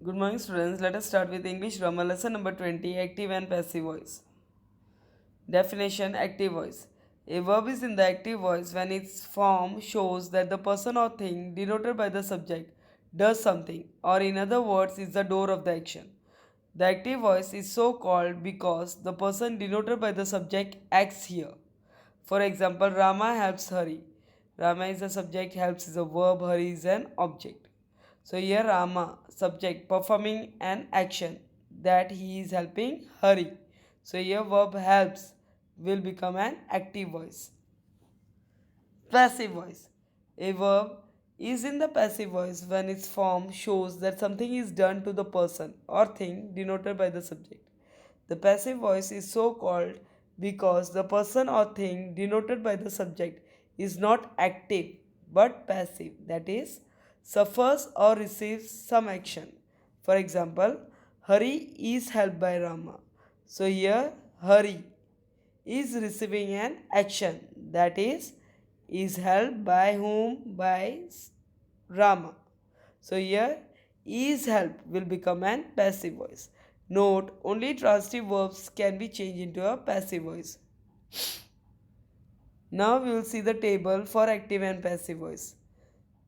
Good morning, students. Let us start with English grammar lesson number 20, active and passive voice. Definition: active voice. A verb is in the active voice when its form shows that the person or thing denoted by the subject does something, or in other words, is the door of the action. The active voice is so called because the person denoted by the subject acts here. For example, Rama helps Hari. Rama is a subject, helps is a verb, Hari is an object. So here Rama, subject performing an action that he is helping Hari. So here verb helps will become an active voice. Passive voice. A verb is in the passive voice when its form shows that something is done to the person or thing denoted by the subject. The passive voice is so called because the person or thing denoted by the subject is not active but passive, that is, suffers or receives some action. For example, Hari is helped by Rama. So here Hari is receiving an action, that is helped by whom? By Rama. So here is help will become an passive voice. Note, only transitive verbs can be changed into a passive voice. Now we will see the table for active and passive voice.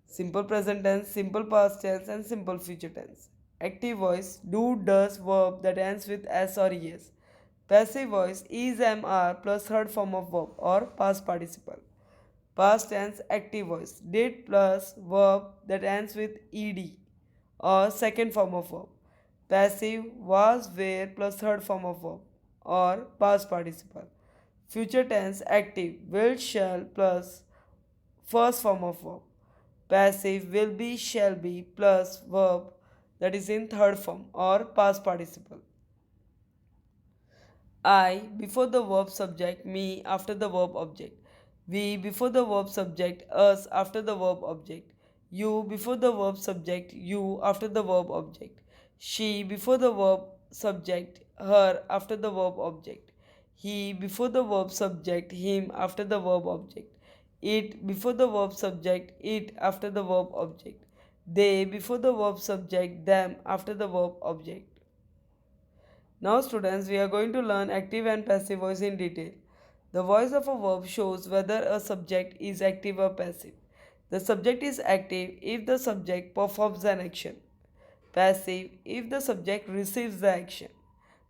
Simple present tense, simple past tense and simple future tense. Active voice: do, does, verb that ends with s or es. Passive voice: is, am, are plus third form of verb or past participle. Past tense active voice: did plus verb that ends with ed or second form of verb. Passive: was, were plus third form of verb or past participle. Future tense active: will, shall plus first form of verb. Passive: will be, shall be plus verb that is in third form or past participle. I before the verb subject, me after the verb object. We before the verb subject, us after the verb object. You before the verb subject, you after the verb object. She before the verb subject, her after the verb object. He before the verb subject, him after the verb object. It before the verb subject, it after the verb object. They before the verb subject, them after the verb object. Now students, we are going to learn active and passive voice in detail. The voice of a verb shows whether a subject is active or passive. The subject is active if the subject performs an action. Passive if the subject receives the action.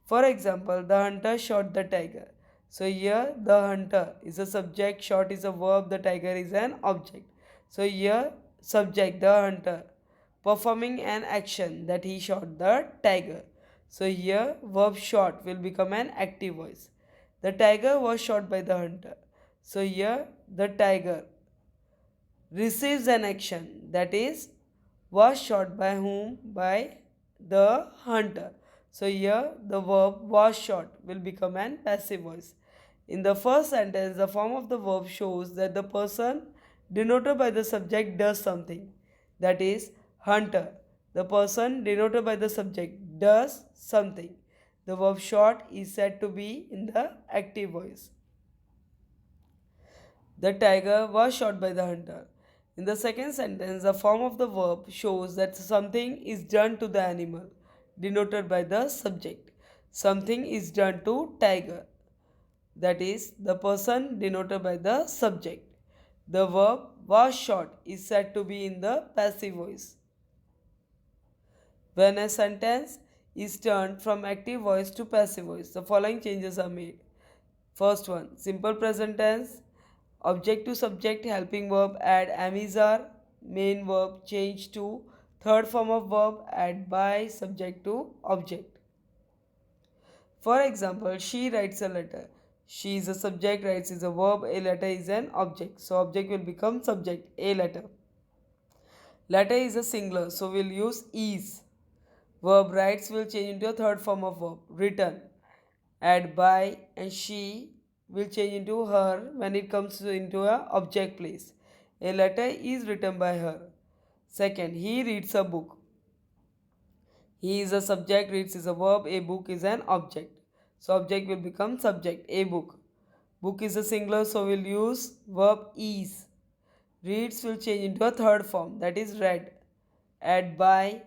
For example, the hunter shot the tiger. So here the hunter is a subject, shot is a verb, the tiger is an object. So here subject the hunter performing an action that he shot the tiger. So here verb shot will become an active voice. The tiger was shot by the hunter. So here the tiger receives an action, that is was shot by whom? By the hunter. So here the verb was shot will become an passive voice. In the first sentence, the form of the verb shows that the person denoted by the subject does something. That is hunter. The person denoted by the subject does something. The verb shot is said to be in the active voice. The tiger was shot by the hunter. In the second sentence, the form of the verb shows that something is done to the animal, denoted by the subject. Something is done to tiger. That is, the person denoted by the subject. The verb was shot is said to be in the passive voice. When a sentence is turned from active voice to passive voice, the following changes are made. First one, simple present tense, object to subject helping verb add am is are, main verb change to third form of verb add by subject to object. For example, she writes a letter. She is a subject, writes is a verb, a letter is an object. So object will become subject, a letter. Letter is a singular, so we'll use is. Verb writes will change into a third form of verb, written. Add by and she will change into her when it comes into a object place. A letter is written by her. Second, he reads a book. He is a subject, reads is a verb, a book is an object. So object will become subject, a book. Book is a singular, so we'll use verb is. Reads will change into a third form, that is read. Add by,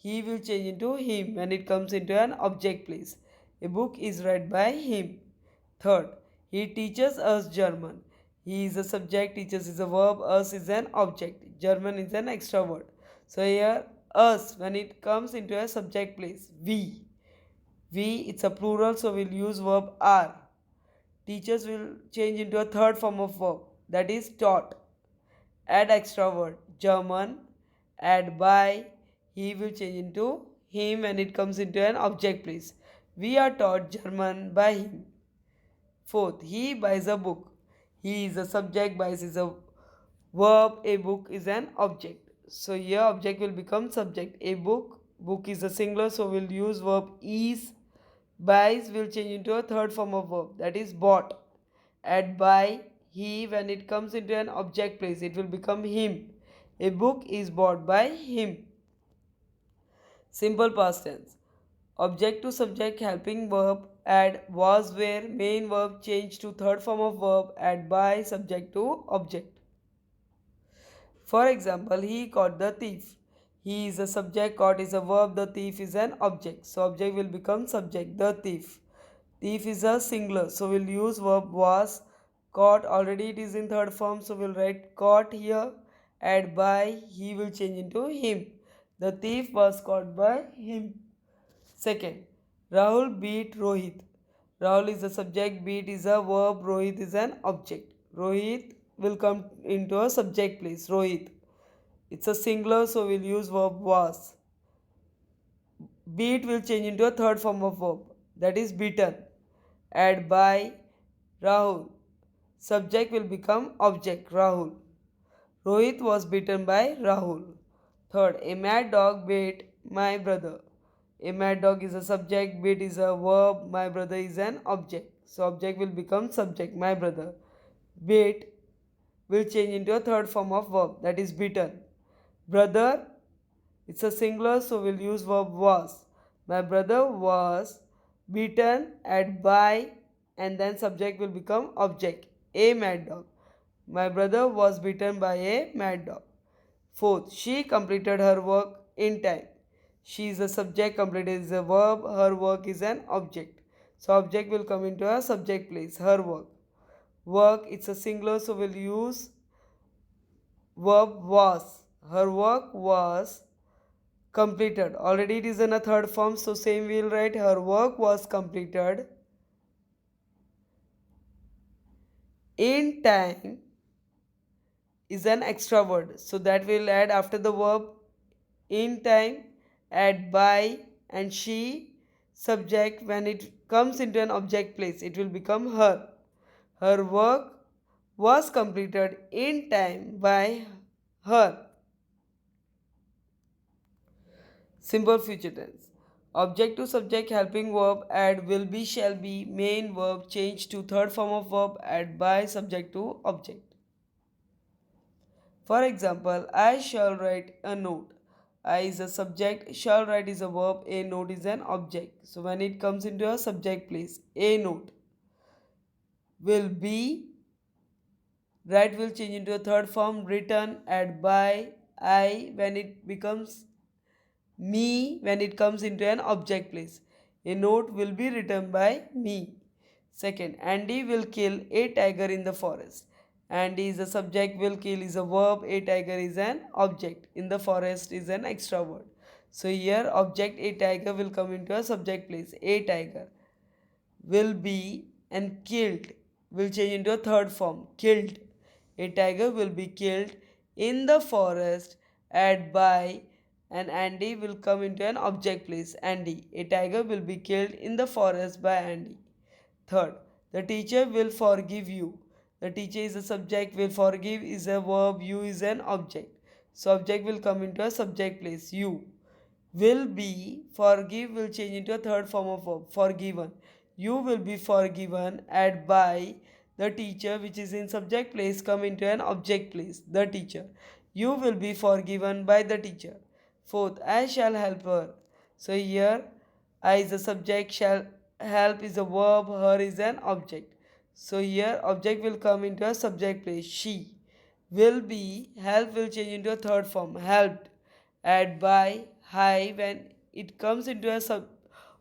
he will change into him when it comes into an object place. A book is read by him. Third, he teaches us German. He is a subject, teaches is a verb, us is an object. German is an extra word. So here, us, when it comes into a subject place, we. We, it's a plural, so we'll use verb are. Teachers will change into a third form of verb, that is taught. Add extra word, German. Add by, he will change into him when it comes into an object place. We are taught German by him. Fourth, he buys a book. He is a subject, buys is a verb, a book is an object. So here object will become subject. A book, book is a singular, so we'll use verb is. Buys will change into a third form of verb, that is bought. Add by, he, when it comes into an object place, it will become him. A book is bought by him. Simple past tense. Object to subject helping verb, add was where, main verb change to third form of verb, add by, subject to object. For example, he caught the thief. He is a subject, caught is a verb, the thief is an object. So object will become subject, the thief. Thief is a singular, so we'll use verb was. Caught, already it is in third form, so we'll write caught here. Add by, he will change into him. The thief was caught by him. Second, Rahul beat Rohit. Rahul is a subject, beat is a verb, Rohit is an object. Rohit will come into a subject place, Rohit. It's a singular, so we'll use verb was. Beat will change into a third form of verb, that is beaten. Add by, Rahul. Subject will become object, Rahul. Rohit was beaten by Rahul. Third, a mad dog bit my brother. A mad dog is a subject, bit is a verb, my brother is an object. So object will become subject, my brother. Bit will change into a third form of verb, that is beaten. Brother, it's a singular, so we'll use verb was. My brother was beaten at by, and then subject will become object, a mad dog. My brother was beaten by a mad dog. Fourth, she completed her work in time. She is a subject, completed is a verb, her work is an object. So object will come into a subject place, her work. Work, it's a singular, so we'll use verb was. Her work was completed. Already it is in a third form, so same we'll write her work was completed in time is an extra word, so that will add after the verb in time, add by, and she, subject. When it comes into an object place, it will become her. Her work was completed in time by her. Simple future tense. Object to subject helping verb, add will be, shall be, main verb change to third form of verb, add by, subject to object. For example, I shall write a note. I is a subject, shall write is a verb, a note is an object. So when it comes into a subject place, a note will be, write will change into a third form, written, add by, I when it becomes me when it comes into an object place. A note will be written by me. Second, Andy will kill a tiger in the forest. Andy is a subject, will kill is a verb, a tiger is an object. In the forest is an extra word. So here object a tiger will come into a subject place. A tiger will be, and killed will change into a third form, killed. A tiger will be killed in the forest, add by, and Andy will come into an object place, Andy. A tiger will be killed in the forest by Andy. Third, the teacher will forgive you. The teacher is a subject, will forgive is a verb, you is an object. So object will come into a subject place, you. Will be, forgive will change into a third form of verb, forgiven. You will be forgiven, add by, the teacher which is in subject place come into an object place, the teacher. You will be forgiven by the teacher. Fourth, I shall help her. So here I is a subject, shall help is a verb, her is an object. So here object will come into a subject place, she. Will be, help will change into a third form, helped. Add by, Hi, when it comes into a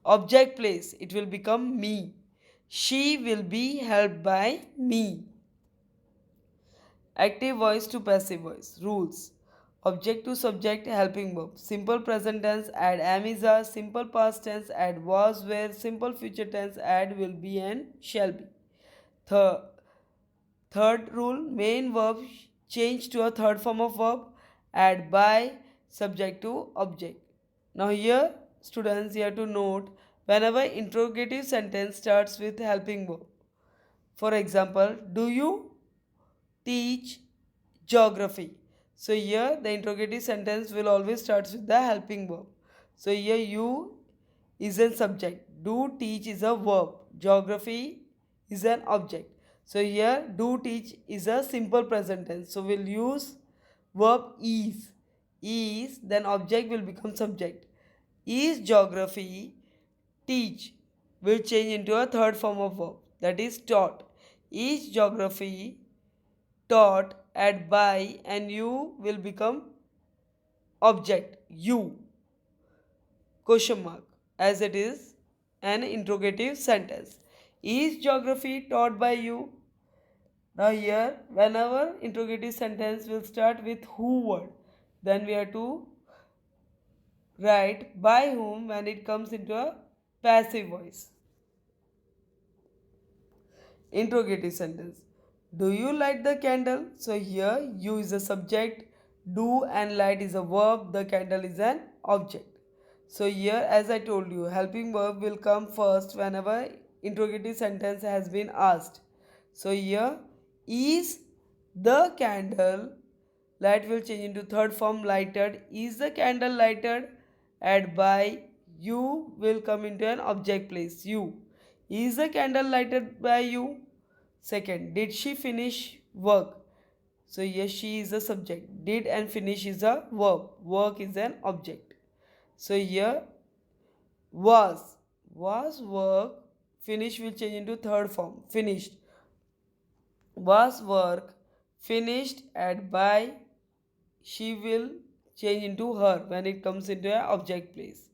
object place, it will become me. She will be helped by me. Active voice to passive voice. Rules. Object to subject helping verb. Simple present tense add am is are. Simple past tense add was were. Simple future tense add will be and shall be. Third, third rule, main verb change to a third form of verb, add by, subject to object. Now here students, you have to note whenever interrogative sentence starts with helping verb. For example, do you teach geography? So here the interrogative sentence will always start with the helping verb. So here you is a subject, do teach is a verb, geography is an object. So here do teach is a simple present tense. So we'll use verb is, then object will become subject. Is geography teach will change into a third form of verb, that is taught. Is geography taught at by, and you will become object you question mark, as it is an interrogative sentence. Is geography taught by you? Now here whenever interrogative sentence will start with who word, then we have to write by whom when it comes into a passive voice. Interrogative sentence. Do you light the candle? So here you is a subject, do and light is a verb, the candle is an object. So here as I told you, helping verb will come first whenever interrogative sentence has been asked. So here is the candle, light will change into third form lighted. Is the candle lighted? Add by, you will come into an object place you. Is the candle lighted by you? Second, did she finish work? So yes, she is a subject. Did and finish is a verb. Work is an object. So here was work. Finish will change into third form. Finished. Was work. Finished. Add by. She will change into her when it comes into an object place.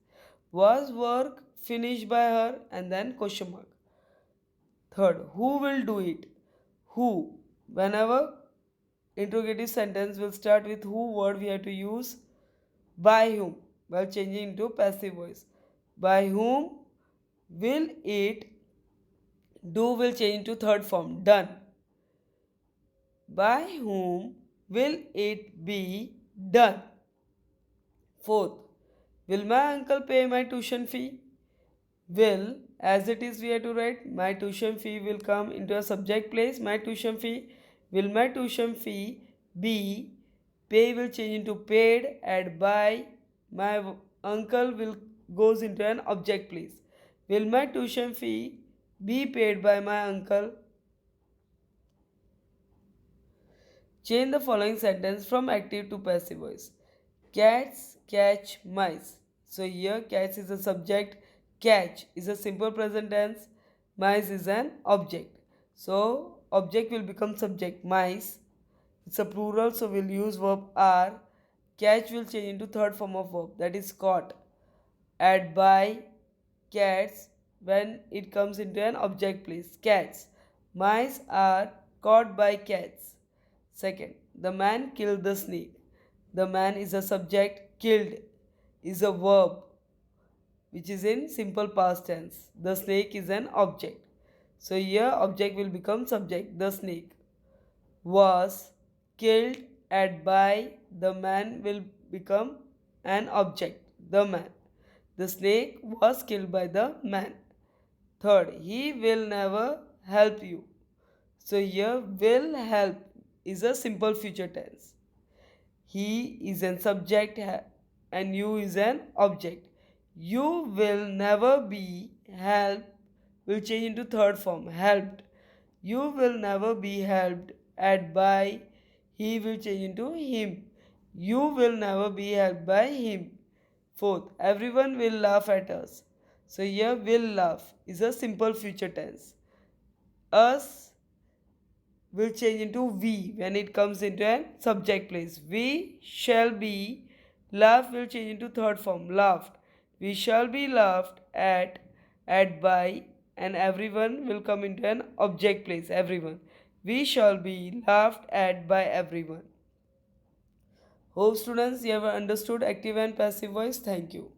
Was work finished by her, and then question mark. Third, who will do it? Who. Whenever interrogative sentence will start with who word, we have to use by whom while changing into passive voice. By whom will it, do will change into third form done. By whom will it be done? Fourth, will my uncle pay my tuition fee? Will, as it is we have to write, my tuition fee will come into a subject place, my tuition fee. Will my tuition fee be, pay will change into paid, add by, my uncle will goes into an object place. Will my tuition fee be paid by my uncle? Change the following sentence from active to passive voice. Cats catch mice. So here cats is a subject, catch is a simple present tense, mice is an object. So object will become subject, mice. It's a plural, so we'll use verb are. Catch will change into third form of verb, that is caught. Add by, cats when it comes into an object place, cats. Mice are caught by cats. Second, the man killed the snake. The man is a subject, killed is a verb which is in simple past tense. The snake is an object. So here object will become subject, the snake. Was killed at by, the man will become an object, the man. The snake was killed by the man. Third, he will never help you. So here will help is a simple future tense. He is an subject and you is an object. You will never be helped will change into third form, helped. You will never be helped at by, he will change into him. You will never be helped by him. Fourth, everyone will laugh at us. So here will laugh is a simple future tense. Us will change into we when it comes into a subject place. We shall be Laugh will change into third form, laughed. We shall be laughed at by, and everyone will come into an object place, everyone. We shall be laughed at by everyone. Hope students you have understood active and passive voice. Thank you.